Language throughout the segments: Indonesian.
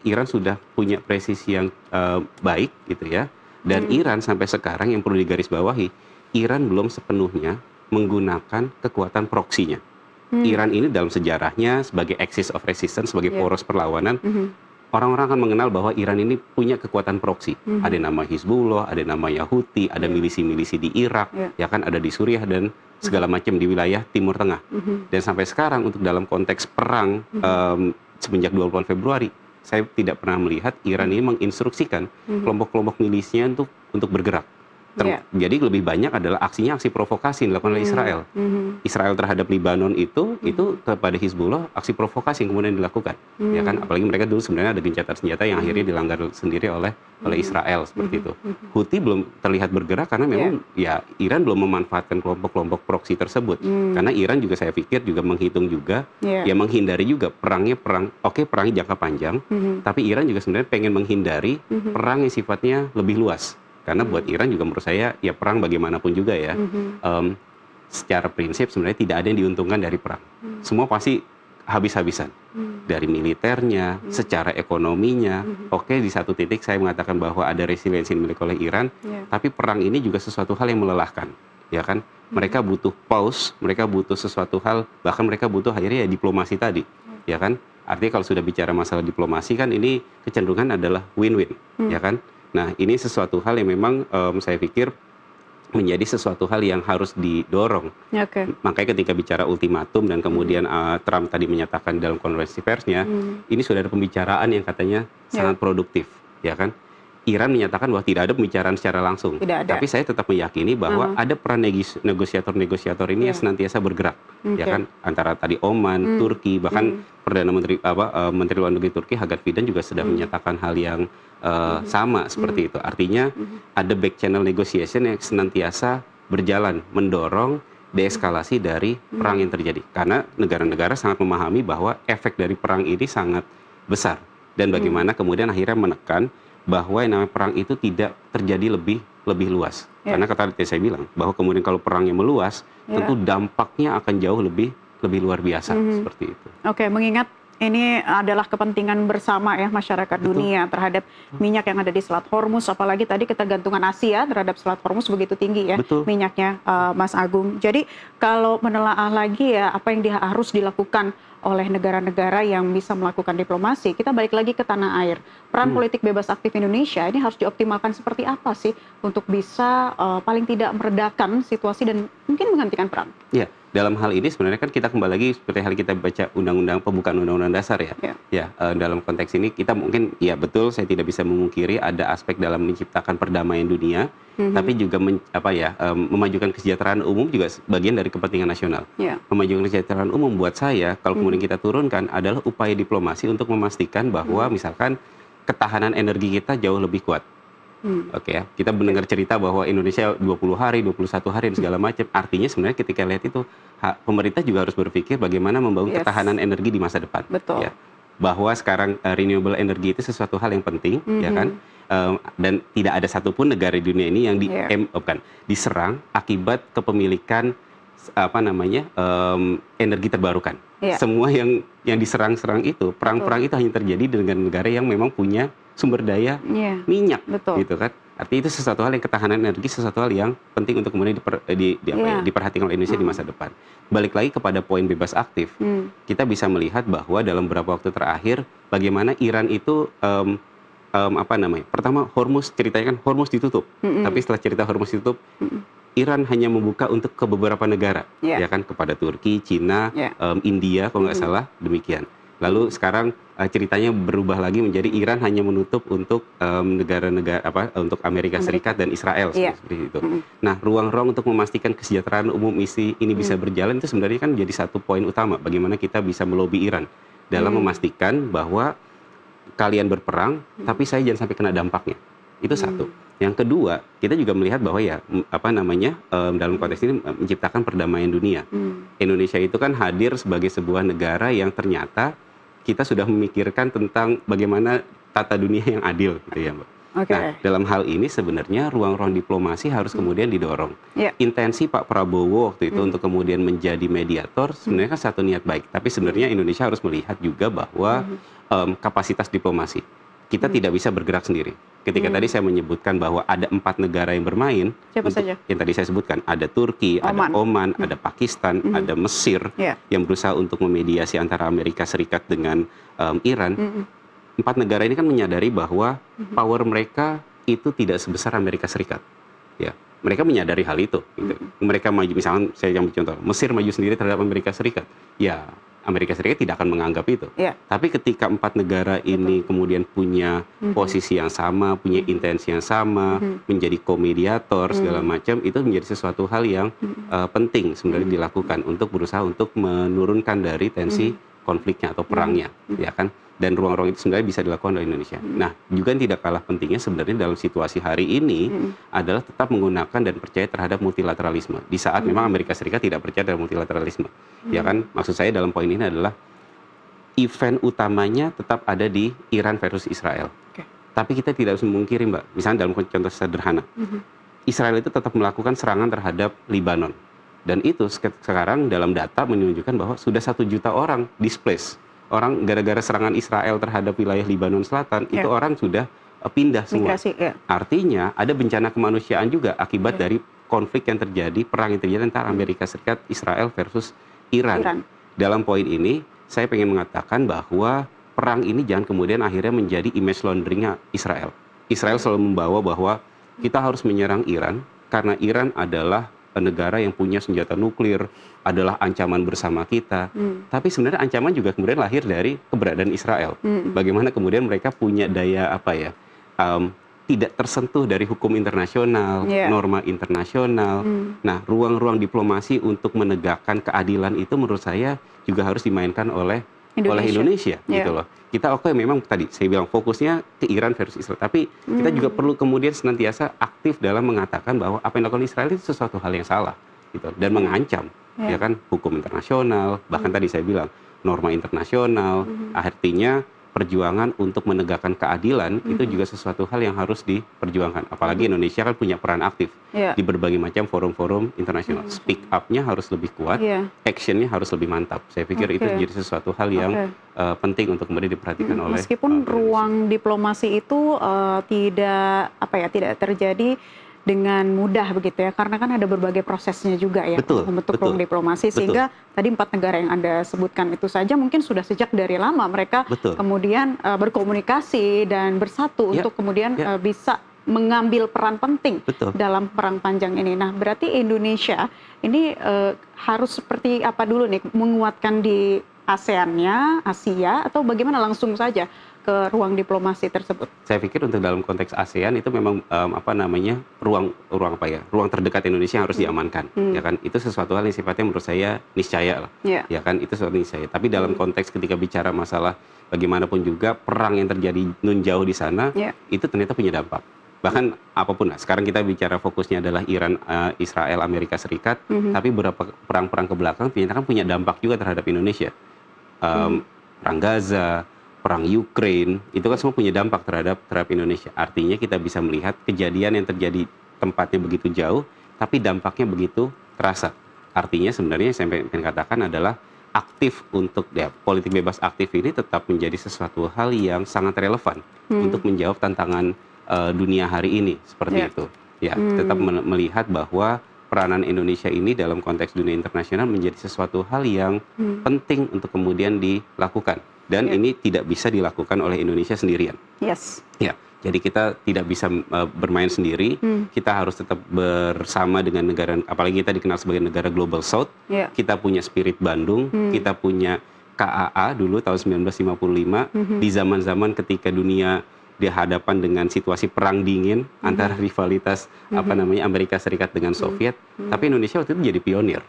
Iran sudah punya presisi yang baik gitu ya. Dan Iran sampai sekarang yang perlu digarisbawahi, Iran belum sepenuhnya menggunakan kekuatan proksinya. Iran ini dalam sejarahnya sebagai axis of resistance, sebagai poros perlawanan, orang-orang akan mengenal bahwa Iran ini punya kekuatan proksi. Ada nama Hizbullah, ada nama Houthi, ada milisi-milisi di Irak, ya kan, ada di Suriah dan segala macam di wilayah Timur Tengah. Dan sampai sekarang untuk dalam konteks perang semenjak 20 Februari, saya tidak pernah melihat Iran ini menginstruksikan kelompok-kelompok milisnya untuk bergerak. Jadi lebih banyak adalah aksi provokasi yang dilakukan oleh Israel. Israel terhadap Libanon itu kepada Hizbullah aksi provokasi yang kemudian dilakukan, ya kan? Apalagi mereka dulu sebenarnya ada gencatan senjata yang akhirnya dilanggar sendiri oleh Israel seperti itu. Houthi belum terlihat bergerak karena memang ya Iran belum memanfaatkan kelompok-kelompok proksi tersebut. Karena Iran juga saya pikir juga menghitung juga, ya menghindari juga perangnya jangka panjang, tapi Iran juga sebenarnya pengen menghindari perang yang sifatnya lebih luas. Karena buat Iran juga menurut saya ya perang bagaimanapun juga ya, secara prinsip sebenarnya tidak ada yang diuntungkan dari perang. Semua pasti habis-habisan. Dari militernya, secara ekonominya. Oke, di satu titik saya mengatakan bahwa ada resiliensi yang dimiliki oleh Iran, tapi perang ini juga sesuatu hal yang melelahkan, ya kan? Mereka butuh pause, mereka butuh sesuatu hal, bahkan mereka butuh akhirnya ya diplomasi tadi, ya kan? Artinya kalau sudah bicara masalah diplomasi kan ini kecenderungan adalah win-win, ya kan? Nah, ini sesuatu hal yang memang saya pikir menjadi sesuatu hal yang harus didorong. Makanya ketika bicara ultimatum dan kemudian Trump tadi menyatakan dalam konferensi persnya, ini sudah ada pembicaraan yang katanya sangat produktif, ya kan? Iran menyatakan bahwa tidak ada pembicaraan secara langsung. Tapi saya tetap meyakini bahwa ada peran negosiator ini yang senantiasa bergerak, ya kan? Antara tadi Oman, Turki, bahkan Perdana Menteri Menteri Luar Negeri Turki Hagat Fidan juga sudah menyatakan hal yang sama seperti itu. Artinya ada back channel negotiation yang senantiasa berjalan mendorong deeskalasi dari perang yang terjadi. Karena negara-negara sangat memahami bahwa efek dari perang ini sangat besar dan bagaimana kemudian akhirnya menekan bahwa yang namanya perang itu tidak terjadi lebih luas. Karena kata saya bilang bahwa kemudian kalau perangnya meluas, tentu dampaknya akan jauh lebih luar biasa seperti itu. Oke, mengingat ini adalah kepentingan bersama ya masyarakat dunia terhadap minyak yang ada di Selat Hormuz, apalagi tadi ketergantungan Asia terhadap Selat Hormuz begitu tinggi ya minyaknya, Mas Agung. Jadi kalau menelaah lagi ya apa yang harus dilakukan oleh negara-negara yang bisa melakukan diplomasi, kita balik lagi ke tanah air. Peran politik bebas aktif Indonesia ini harus dioptimalkan seperti apa sih untuk bisa paling tidak meredakan situasi dan mungkin menghentikan perang? Ya, dalam hal ini sebenarnya kan kita kembali lagi seperti hal kita baca pembukaan undang-undang dasar ya. Dalam konteks ini kita mungkin ya betul saya tidak bisa memungkiri ada aspek dalam menciptakan perdamaian dunia, tapi juga memajukan kesejahteraan umum juga bagian dari kepentingan nasional. Memajukan kesejahteraan umum buat saya kalau kemudian kita turunkan adalah upaya diplomasi untuk memastikan bahwa misalkan ketahanan energi kita jauh lebih kuat. Oke ya, kita mendengar cerita bahwa Indonesia 20 hari, 21 hari dan segala macam. Artinya sebenarnya ketika lihat itu, pemerintah juga harus berpikir bagaimana membangun ketahanan energi di masa depan. Ya. Bahwa sekarang renewable energy itu sesuatu hal yang penting, ya kan? Dan tidak ada satupun negara di dunia ini yang diserang akibat kepemilikan energi terbarukan. Semua yang diserang itu, perang-perang itu hanya terjadi dengan negara yang memang punya sumber daya minyak, gitu kan? Artinya itu sesuatu hal yang ketahanan energi, sesuatu hal yang penting untuk kemudian diperhatikan oleh Indonesia di masa depan. Balik lagi kepada poin bebas aktif, kita bisa melihat bahwa dalam beberapa waktu terakhir, bagaimana Iran itu pertama Hormuz, ceritanya kan Hormuz ditutup, tapi setelah cerita Hormuz ditutup, Iran hanya membuka untuk ke beberapa negara, ya kan, kepada Turki, Cina, India, kalau nggak salah demikian. Lalu sekarang ceritanya berubah lagi menjadi Iran hanya menutup untuk negara-negara untuk Amerika Serikat dan Israel seperti itu. Nah, ruang-ruang untuk memastikan kesejahteraan umum ini bisa berjalan itu sebenarnya kan jadi satu poin utama bagaimana kita bisa melobi Iran dalam memastikan bahwa kalian berperang, tapi saya jangan sampai kena dampaknya. Itu satu. Yang kedua, kita juga melihat bahwa dalam konteks ini menciptakan perdamaian dunia. Indonesia itu kan hadir sebagai sebuah negara yang ternyata kita sudah memikirkan tentang bagaimana tata dunia yang adil, gitu ya, Mbak. Nah, dalam hal ini sebenarnya ruang-ruang diplomasi harus kemudian didorong. Intensi Pak Prabowo waktu itu untuk kemudian menjadi mediator sebenarnya kan satu niat baik, tapi sebenarnya Indonesia harus melihat juga bahwa kapasitas diplomasi. Kita tidak bisa bergerak sendiri. Ketika tadi saya menyebutkan bahwa ada 4 negara yang bermain, siapa saja? Yang tadi saya sebutkan, ada Turki, ada Oman, ada Pakistan, ada Mesir, yang berusaha untuk memediasi antara Amerika Serikat dengan Iran. 4 negara ini kan menyadari bahwa power mereka itu tidak sebesar Amerika Serikat. Ya, mereka menyadari hal itu. Gitu. Mereka maju, misalnya saya ambil contoh, Mesir maju sendiri terhadap Amerika Serikat. Ya, Amerika Serikat tidak akan menganggap itu. Tapi ketika 4 negara ini kemudian punya posisi yang sama, punya intensi yang sama, menjadi komediator segala macam, itu menjadi sesuatu hal yang penting sebenarnya dilakukan untuk berusaha untuk menurunkan dari tensi konfliknya atau perangnya, ya kan? Dan ruang-ruang itu sebenarnya bisa dilakukan oleh Indonesia. Nah, juga yang tidak kalah pentingnya sebenarnya dalam situasi hari ini adalah tetap menggunakan dan percaya terhadap multilateralisme. Di saat memang Amerika Serikat tidak percaya dalam multilateralisme. Ya kan, maksud saya dalam poin ini adalah event utamanya tetap ada di Iran versus Israel. Tapi kita tidak harus memungkiri, Mbak, misalnya dalam contoh sederhana, Israel itu tetap melakukan serangan terhadap Lebanon. Dan itu sekarang dalam data menunjukkan bahwa sudah 1 juta orang displaced. Orang gara-gara serangan Israel terhadap wilayah Lebanon Selatan, itu orang sudah pindah semua. Migrasi, Artinya ada bencana kemanusiaan juga akibat dari konflik yang terjadi, perang yang terjadi antara Amerika Serikat, Israel versus Iran. Dalam poin ini, saya ingin mengatakan bahwa perang ini jangan kemudian akhirnya menjadi image laundering-nya Israel. Israel selalu membawa bahwa kita harus menyerang Iran karena Iran adalah negara yang punya senjata nuklir, adalah ancaman bersama kita. Tapi sebenarnya ancaman juga kemudian lahir dari keberadaan Israel. Bagaimana kemudian mereka punya daya tidak tersentuh dari hukum internasional, norma internasional. Nah, ruang-ruang diplomasi untuk menegakkan keadilan itu menurut saya juga harus dimainkan oleh Indonesia gitu loh. Kita memang tadi saya bilang fokusnya ke Iran versus Israel, tapi kita juga perlu kemudian senantiasa aktif dalam mengatakan bahwa apa yang dilakukan Israel itu sesuatu hal yang salah gitu dan mengancam ya kan hukum internasional, bahkan tadi saya bilang norma internasional. Artinya perjuangan untuk menegakkan keadilan itu juga sesuatu hal yang harus diperjuangkan. Apalagi Indonesia kan punya peran aktif di berbagai macam forum-forum internasional. Speak up-nya harus lebih kuat, action-nya harus lebih mantap. Saya pikir itu jadi sesuatu hal yang penting untuk kemudian diperhatikan oleh meskipun ruang diplomasi itu tidak terjadi dengan mudah begitu ya, karena kan ada berbagai prosesnya juga ya untuk membentuk ruang diplomasi, sehingga tadi 4 negara yang Anda sebutkan itu saja mungkin sudah sejak dari lama mereka kemudian berkomunikasi dan bersatu untuk kemudian bisa mengambil peran penting dalam perang panjang ini. Nah, berarti Indonesia ini harus seperti apa dulu nih, menguatkan di ASEAN-nya, Asia, atau bagaimana langsung saja ke ruang diplomasi tersebut? Saya pikir untuk dalam konteks ASEAN itu memang ruang terdekat Indonesia yang harus diamankan, ya kan? Itu sesuatu hal yang sifatnya menurut saya niscaya lah, ya kan? Itu sesuatu niscaya. Tapi dalam konteks ketika bicara masalah bagaimanapun juga perang yang terjadi nun jauh di sana, itu ternyata punya dampak. Bahkan apapun lah, sekarang kita bicara fokusnya adalah Iran, Israel, Amerika Serikat, tapi beberapa perang-perang ke belakang ternyata kan punya dampak juga terhadap Indonesia. Perang Gaza, perang Ukraine, itu kan semua punya dampak terhadap Indonesia. Artinya kita bisa melihat kejadian yang terjadi tempatnya begitu jauh, tapi dampaknya begitu terasa. Artinya sebenarnya yang saya ingin katakan adalah aktif untuk politik bebas aktif ini tetap menjadi sesuatu hal yang sangat relevan untuk menjawab tantangan dunia hari ini seperti itu. Ya, tetap melihat bahwa peranan Indonesia ini dalam konteks dunia internasional menjadi sesuatu hal yang penting untuk kemudian dilakukan. Dan ini tidak bisa dilakukan oleh Indonesia sendirian. Ya, jadi kita tidak bisa bermain sendiri. Kita harus tetap bersama dengan negara, apalagi kita dikenal sebagai negara Global South. Kita punya Spirit Bandung, kita punya KAA dulu tahun 1955, di zaman-zaman ketika dunia dihadapan dengan situasi perang dingin antara rivalitas Amerika Serikat dengan Soviet. Tapi Indonesia waktu itu jadi pionir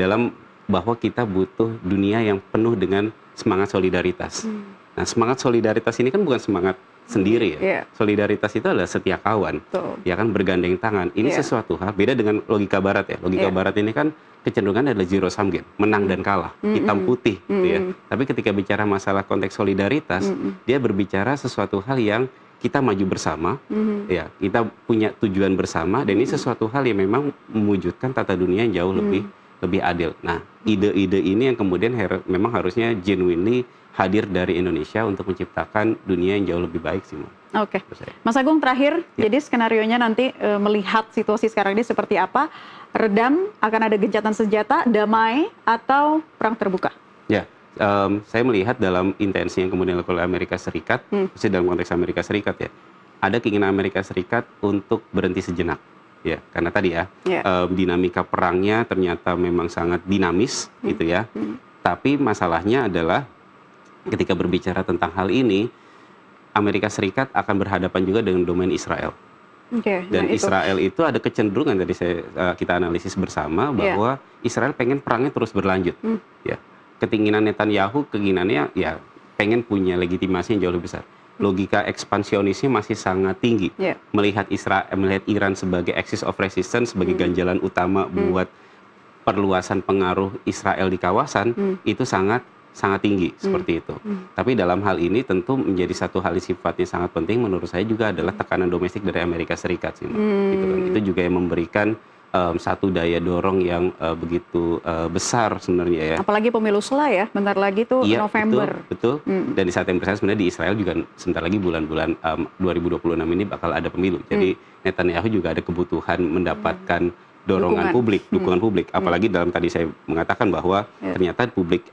dalam bahwa kita butuh dunia yang penuh dengan semangat solidaritas. Nah, semangat solidaritas ini kan bukan semangat sendiri ya. Solidaritas itu adalah setia kawan, ya kan, bergandeng tangan. Ini sesuatu hal beda dengan logika Barat ya. Logika Barat ini kan kecenderungan adalah zero sum game, menang dan kalah, hitam putih, gitu ya. Tapi ketika bicara masalah konteks solidaritas, dia berbicara sesuatu hal yang kita maju bersama, ya, kita punya tujuan bersama, dan ini sesuatu hal yang memang mewujudkan tata dunia yang jauh lebih adil. Nah, ide-ide ini yang kemudian memang harusnya genuinely hadir dari Indonesia untuk menciptakan dunia yang jauh lebih baik sih, Oke. Mas Agung terakhir, jadi skenarionya nanti melihat situasi sekarang ini seperti apa? Redam, akan ada gencatan senjata, damai, atau perang terbuka? Ya, saya melihat dalam intensi yang kemudian dilakukan oleh Amerika Serikat, khususnya dalam konteks Amerika Serikat ya, ada keinginan Amerika Serikat untuk berhenti sejenak. Ya, karena tadi ya, dinamika perangnya ternyata memang sangat dinamis gitu ya. Tapi masalahnya adalah ketika berbicara tentang hal ini, Amerika Serikat akan berhadapan juga dengan domain Israel. Dan Israel itu ada kecenderungan tadi kita analisis bersama bahwa Israel pengen perangnya terus berlanjut. Ya, keinginan Netanyahu, keinginannya ya pengen punya legitimasi yang jauh lebih besar. Logika ekspansionisnya masih sangat tinggi. Melihat Iran sebagai axis of resistance, sebagai ganjalan utama buat perluasan pengaruh Israel di kawasan, itu sangat tinggi seperti itu. Tapi dalam hal ini tentu menjadi satu hal yang sifatnya sangat penting menurut saya juga adalah tekanan domestik dari Amerika Serikat sih, gitu kan. Itu juga yang memberikan satu daya dorong yang begitu besar sebenarnya ya. Apalagi pemilu sela ya, bentar lagi tuh November. Betul. Dan di saat yang bersamaan sebenarnya di Israel juga sebentar lagi bulan-bulan 2026 ini bakal ada pemilu. Jadi Netanyahu juga ada kebutuhan mendapatkan dukungan publik. Apalagi dalam tadi saya mengatakan bahwa ternyata publik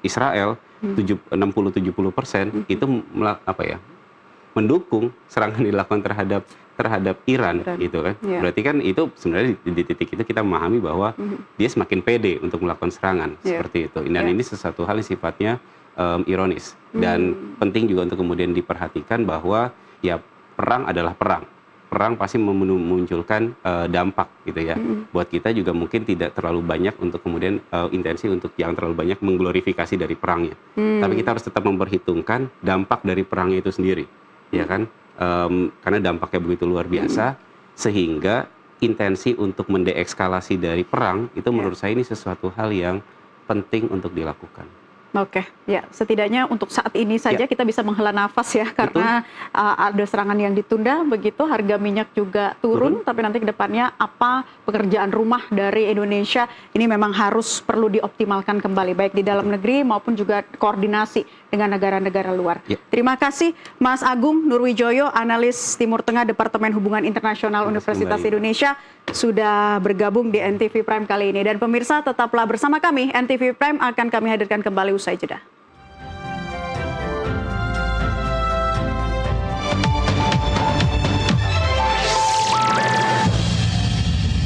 Israel 60-70% itu mendukung serangan dilakukan terhadap Iran gitu kan. Berarti kan itu sebenarnya di titik itu kita memahami bahwa dia semakin pede untuk melakukan serangan seperti itu. Dan ini sesuatu hal yang sifatnya ironis dan penting juga untuk kemudian diperhatikan bahwa ya perang adalah perang. Perang pasti memunculkan dampak gitu ya. Buat kita juga mungkin tidak terlalu banyak untuk kemudian intensi untuk jangan terlalu banyak mengglorifikasi dari perangnya. Tapi kita harus tetap memperhitungkan dampak dari perangnya itu sendiri, ya kan? Karena dampaknya begitu luar biasa, sehingga intensi untuk mendeeskalasi dari perang itu menurut saya ini sesuatu hal yang penting untuk dilakukan. Oke, ya setidaknya untuk saat ini saja kita bisa menghela nafas ya, karena ada serangan yang ditunda begitu, harga minyak juga turun. Tapi nanti ke depannya apa pekerjaan rumah dari Indonesia ini memang harus perlu dioptimalkan kembali, baik di dalam negeri maupun juga koordinasi dengan negara-negara luar. Terima kasih Mas Agung Nurwijoyo, analis Timur Tengah Departemen Hubungan Internasional Universitas Indonesia, sudah bergabung di NTV Prime kali ini. Dan pemirsa tetaplah bersama kami, NTV Prime akan kami hadirkan kembali usai jeda.